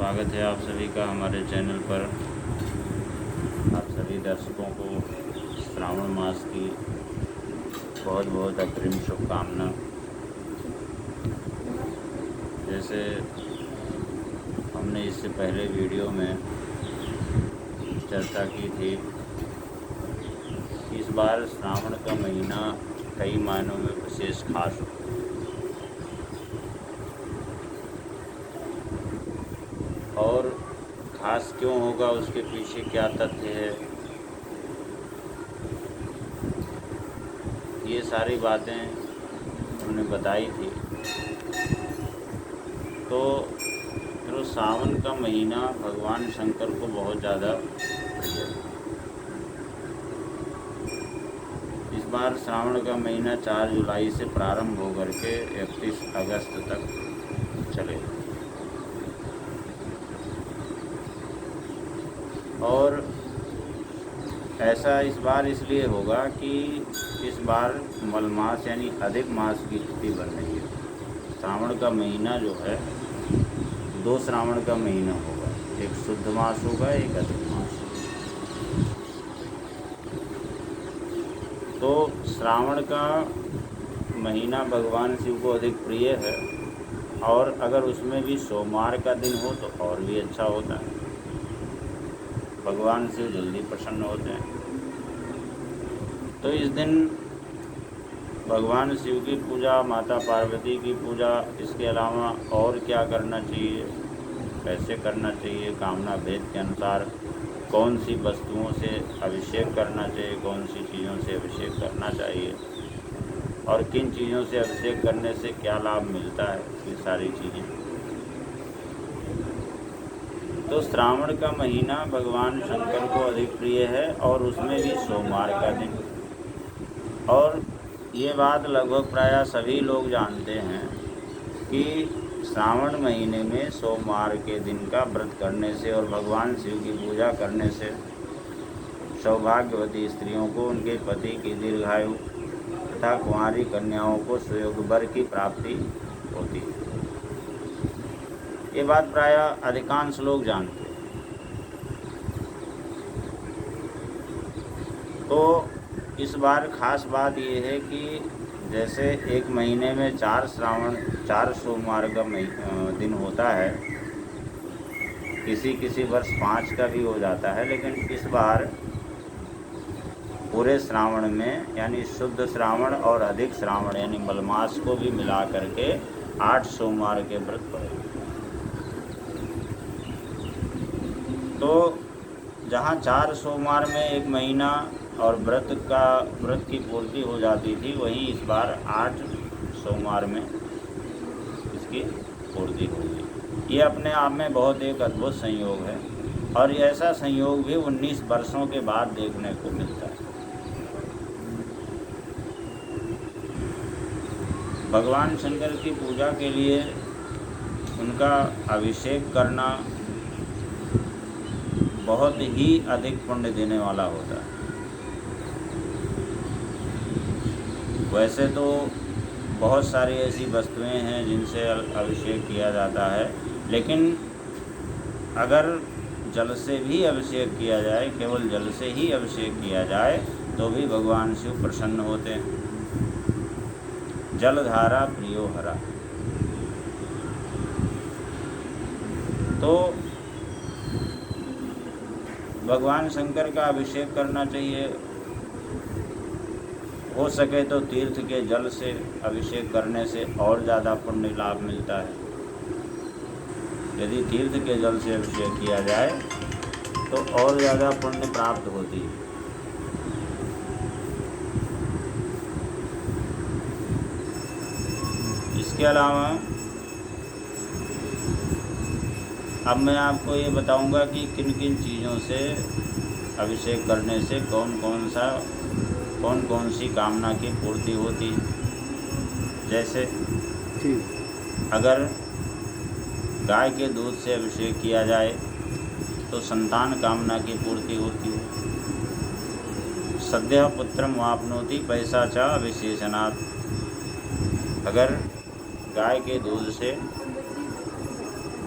स्वागत है आप सभी का हमारे चैनल पर। आप सभी दर्शकों को श्रावण मास की बहुत बहुत अग्रिम शुभकामना। जैसे हमने इससे पहले वीडियो में चर्चा की थी, इस बार श्रावण का महीना कई मायनों में विशेष खास हो। और खास क्यों होगा, उसके पीछे क्या तथ्य है, ये सारी बातें हमने बताई थी। तो सावन का महीना भगवान शंकर को बहुत ज़्यादा प्रिय है। इस बार श्रावण का महीना 4 जुलाई से प्रारंभ होकर के 31 अगस्त तक चलेगा। और ऐसा इस बार इसलिए होगा कि इस बार मलमास यानी अधिक मास की स्थिति बन रही है। श्रावण का महीना जो है 2 श्रावण का महीना होगा, एक शुद्ध मास होगा, एक अधिक मास। तो श्रावण का महीना भगवान शिव को अधिक प्रिय है, और अगर उसमें भी सोमवार का दिन हो तो और भी अच्छा होता है। भगवान शिव जल्दी प्रसन्न होते हैं। तो इस दिन भगवान शिव की पूजा, माता पार्वती की पूजा, इसके अलावा और क्या करना चाहिए, कैसे करना चाहिए, कामना भेद के अनुसार कौन सी वस्तुओं से अभिषेक करना चाहिए, कौन सी चीज़ों से अभिषेक करना चाहिए, और किन चीज़ों से अभिषेक करने से क्या लाभ मिलता है, ये सारी चीज़ें। तो श्रावण का महीना भगवान शंकर को अधिक प्रिय है, और उसमें भी सोमवार का दिन। और ये बात लगभग प्रायः सभी लोग जानते हैं कि श्रावण महीने में सोमवार के दिन का व्रत करने से और भगवान शिव की पूजा करने से सौभाग्यवती स्त्रियों को उनके पति की दीर्घायु तथा कुंवारी कन्याओं को सुयोग वर की प्राप्ति होती है। ये बात प्रायः अधिकांश लोग जानते हैं। तो इस बार खास बात ये है कि जैसे एक महीने में 4 सोमवार का दिन होता है, किसी वर्ष 5 का भी हो जाता है, लेकिन इस बार पूरे श्रावण में यानी शुद्ध श्रावण और अधिक श्रावण यानी मलमास को भी मिला करके 8 सोमवार के व्रत पड़े। तो जहाँ 4 सोमवार में एक महीना और व्रत की पूर्ति हो जाती थी, वहीं इस बार 8 सोमवार में इसकी पूर्ति होगी। ये अपने आप में बहुत एक अद्भुत संयोग है, और ऐसा संयोग भी 19 वर्षों के बाद देखने को मिलता है। भगवान शंकर की पूजा के लिए उनका अभिषेक करना बहुत ही अधिक पुण्य देने वाला होता है। वैसे तो बहुत सारी ऐसी वस्तुएं हैं जिनसे अभिषेक किया जाता है, लेकिन अगर जल से भी अभिषेक किया जाए, केवल जल से ही अभिषेक किया जाए, तो भी भगवान शिव प्रसन्न होते हैं। जलधारा प्रियो हरा। तो भगवान शंकर का अभिषेक करना चाहिए। हो सके तो तीर्थ के जल से अभिषेक करने से और ज़्यादा पुण्य लाभ मिलता है। यदि तीर्थ के जल से अभिषेक किया जाए तो और ज़्यादा पुण्य प्राप्त होती है। इसके अलावा अब मैं आपको ये बताऊंगा कि किन किन चीज़ों से अभिषेक करने से कौन कौन सी कामना की पूर्ति होती है। जैसे अगर गाय के दूध से अभिषेक किया जाए तो संतान कामना की पूर्ति होती है। सद्यः पुत्रम वाप्नोति पैसाचा विशेषणात्। अगर गाय के दूध से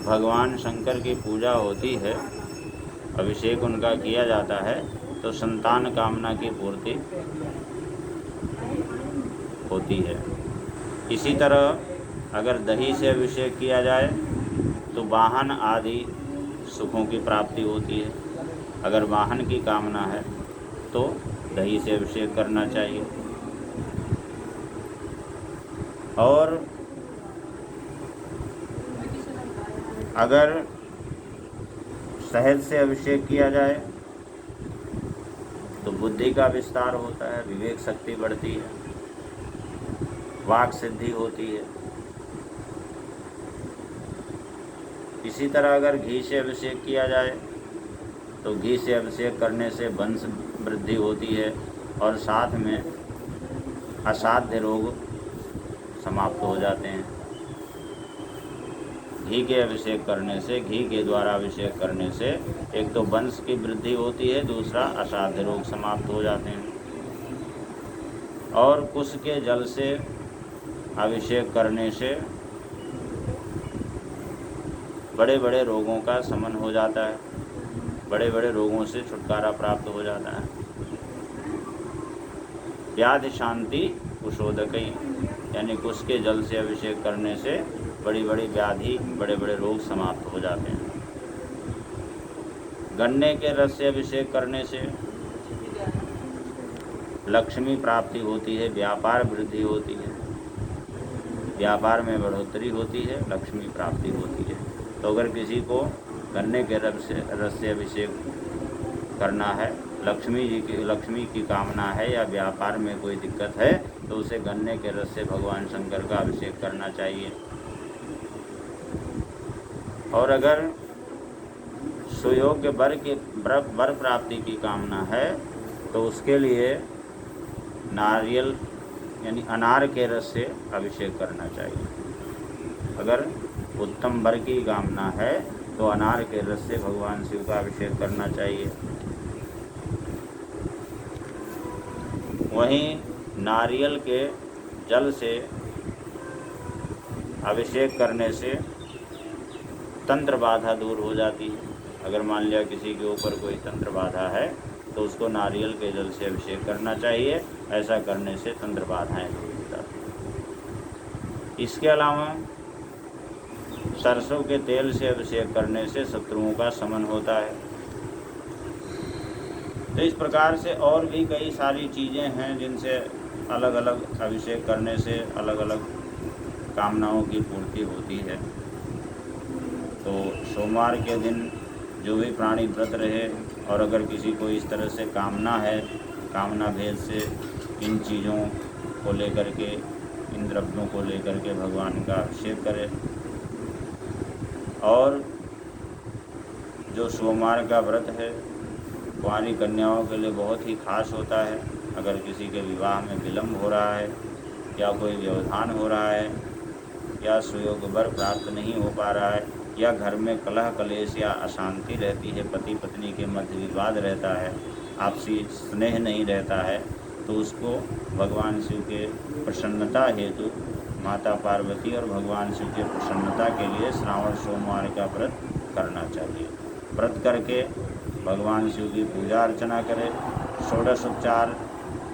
भगवान शंकर की पूजा होती है, अभिषेक उनका किया जाता है, तो संतान कामना की पूर्ति होती है। इसी तरह अगर दही से अभिषेक किया जाए तो वाहन आदि सुखों की प्राप्ति होती है। अगर वाहन की कामना है तो दही से अभिषेक करना चाहिए। और अगर शहद से अभिषेक किया जाए तो बुद्धि का विस्तार होता है, विवेक शक्ति बढ़ती है, वाक सिद्धि होती है। इसी तरह अगर घी से अभिषेक किया जाए तो घी से अभिषेक करने से वंश वृद्धि होती है और साथ में असाध्य रोग समाप्त हो जाते हैं। घी के अभिषेक करने से, घी के द्वारा अभिषेक करने से एक तो वंश की वृद्धि होती है, दूसरा असाध्य रोग समाप्त हो जाते हैं। और कुश के जल से अभिषेक करने से बड़े बड़े रोगों का शमन हो जाता है, बड़े बड़े रोगों से छुटकारा प्राप्त हो जाता है। व्याधि शांति कुशोदकई, यानी कुश के जल से अभिषेक करने से बड़ी बड़ी व्याधि, बड़े बड़े रोग समाप्त हो जाते हैं। गन्ने के रस से अभिषेक करने से लक्ष्मी प्राप्ति होती है, व्यापार वृद्धि होती है, व्यापार में बढ़ोतरी होती है, लक्ष्मी प्राप्ति होती है। तो अगर किसी को गन्ने के रस से अभिषेक करना है, लक्ष्मी की कामना है या व्यापार में कोई दिक्कत है, तो उसे गन्ने के रस से भगवान शंकर का अभिषेक करना चाहिए। और अगर सुयोग्य वर प्राप्ति की कामना है तो उसके लिए नारियल यानी अनार के रस से अभिषेक करना चाहिए। अगर उत्तम वर की कामना है तो अनार के रस से भगवान शिव का अभिषेक करना चाहिए। वहीं नारियल के जल से अभिषेक करने से तंत्र बाधा दूर हो जाती है। अगर मान लिया किसी के ऊपर कोई तंत्र बाधा है तो उसको नारियल के जल से अभिषेक करना चाहिए। ऐसा करने से तंत्र बाधाएं दूर हो जाती हैं। इसके अलावा सरसों के तेल से अभिषेक करने से शत्रुओं का शमन होता है। तो इस प्रकार से और भी कई सारी चीज़ें हैं जिनसे अलग अलग अभिषेक करने से अलग अलग कामनाओं की पूर्ति होती है। तो सोमवार के दिन जो भी प्राणी व्रत रहे और अगर किसी को इस तरह से कामना है, कामना भेद से इन चीज़ों को लेकर के, इन द्रव्यों को लेकर के भगवान का अभिषेक करे। और जो सोमवार का व्रत है कुंवारी कन्याओं के लिए बहुत ही खास होता है। अगर किसी के विवाह में विलम्ब हो रहा है या कोई व्यवधान हो रहा है या सुयोग वर प्राप्त नहीं हो पा रहा है या घर में कलह कलेश या अशांति रहती है, पति पत्नी के मध्य विवाद रहता है, आपसी स्नेह नहीं रहता है, तो उसको भगवान शिव के प्रसन्नता हेतु माता पार्वती और भगवान शिव के प्रसन्नता के लिए श्रावण सोमवार का व्रत करना चाहिए। व्रत करके भगवान शिव की पूजा अर्चना करें। 16 उपचार,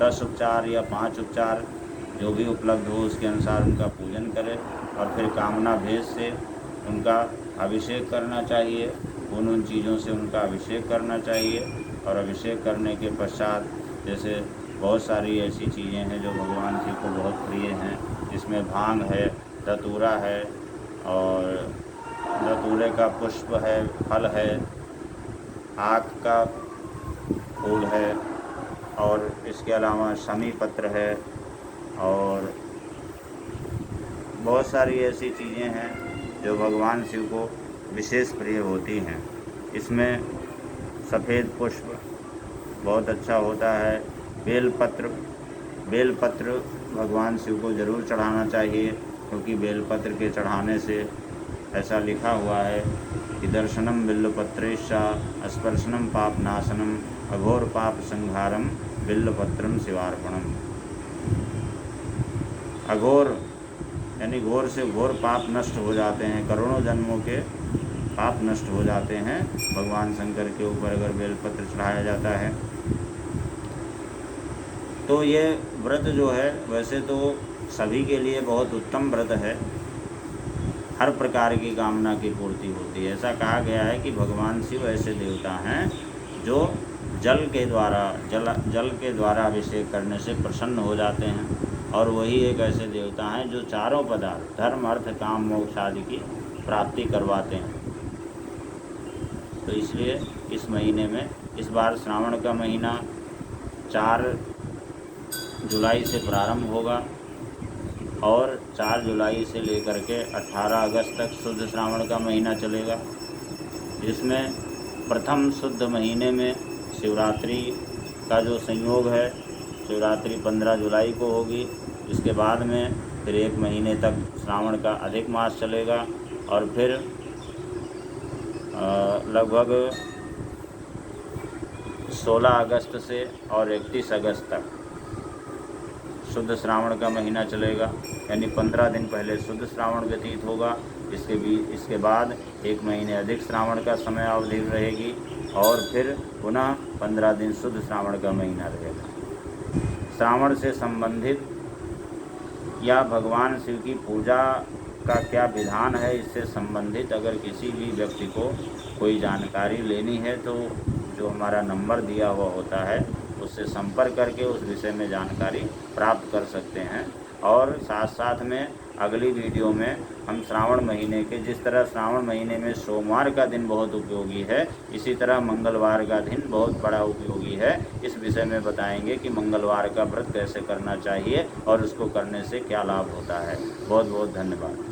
10 उपचार या 5 उपचार जो भी उपलब्ध हो उसके अनुसार उनका पूजन करें और फिर कामना भेद से उनका अभिषेक करना चाहिए। उन चीज़ों से उनका अभिषेक करना चाहिए। और अभिषेक करने के पश्चात जैसे बहुत सारी ऐसी चीज़ें हैं जो भगवान शिव को बहुत प्रिय हैं, जिसमें भांग है, धतूरा है और धतूरे का पुष्प है, फल है, आक का फूल है और इसके अलावा शमी पत्र है और बहुत सारी ऐसी चीज़ें हैं जो भगवान शिव को विशेष प्रिय होती हैं। इसमें सफ़ेद पुष्प बहुत अच्छा होता है। बेलपत्र भगवान शिव को ज़रूर चढ़ाना चाहिए, क्योंकि बेलपत्र के चढ़ाने से ऐसा लिखा हुआ है कि दर्शनम बिल्वपत्रेशा स्पर्शनम पापनाशनम अघोर पाप संहारम बिल्वपत्रम शिवार्पणम। अघोर यानी घोर से घोर पाप नष्ट हो जाते हैं, करोड़ों जन्मों के पाप नष्ट हो जाते हैं। भगवान शंकर के ऊपर अगर बेलपत्र चढ़ाया जाता है तो ये व्रत जो है वैसे तो सभी के लिए बहुत उत्तम व्रत है। हर प्रकार की कामना की पूर्ति होती है। ऐसा कहा गया है कि भगवान शिव ऐसे देवता हैं जो जल के द्वारा अभिषेक करने से प्रसन्न हो जाते हैं, और वही एक ऐसे देवता हैं जो चारों पदार्थ धर्म अर्थ काम मोक्ष आदि की प्राप्ति करवाते हैं। तो इसलिए इस महीने में, इस बार श्रावण का महीना 4 जुलाई से प्रारंभ होगा और 4 जुलाई से लेकर के 18 अगस्त तक शुद्ध श्रावण का महीना चलेगा, जिसमें प्रथम शुद्ध महीने में शिवरात्रि का जो संयोग है, शिवरात्रि 15 जुलाई को होगी। इसके बाद में फिर 1 महीने तक श्रावण का अधिक मास चलेगा और फिर लगभग 16 अगस्त से और 31 अगस्त तक शुद्ध श्रावण का महीना चलेगा, यानी 15 दिन पहले शुद्ध श्रावण व्यतीत होगा। इसके बाद 1 महीने अधिक श्रावण का समय अवधि रहेगी और फिर पुनः 15 दिन शुद्ध श्रावण का महीना रहेगा। श्रावण से संबंधित या भगवान शिव की पूजा का क्या विधान है, इससे संबंधित अगर किसी भी व्यक्ति को कोई जानकारी लेनी है तो जो हमारा नंबर दिया हुआ होता है उससे संपर्क करके उस विषय में जानकारी प्राप्त कर सकते हैं। और साथ साथ में अगली वीडियो में हम श्रावण महीने के, जिस तरह श्रावण महीने में सोमवार का दिन बहुत उपयोगी है, इसी तरह मंगलवार का दिन बहुत बड़ा उपयोगी है। इस विषय में बताएंगे कि मंगलवार का व्रत कैसे करना चाहिए और उसको करने से क्या लाभ होता है। बहुत बहुत धन्यवाद।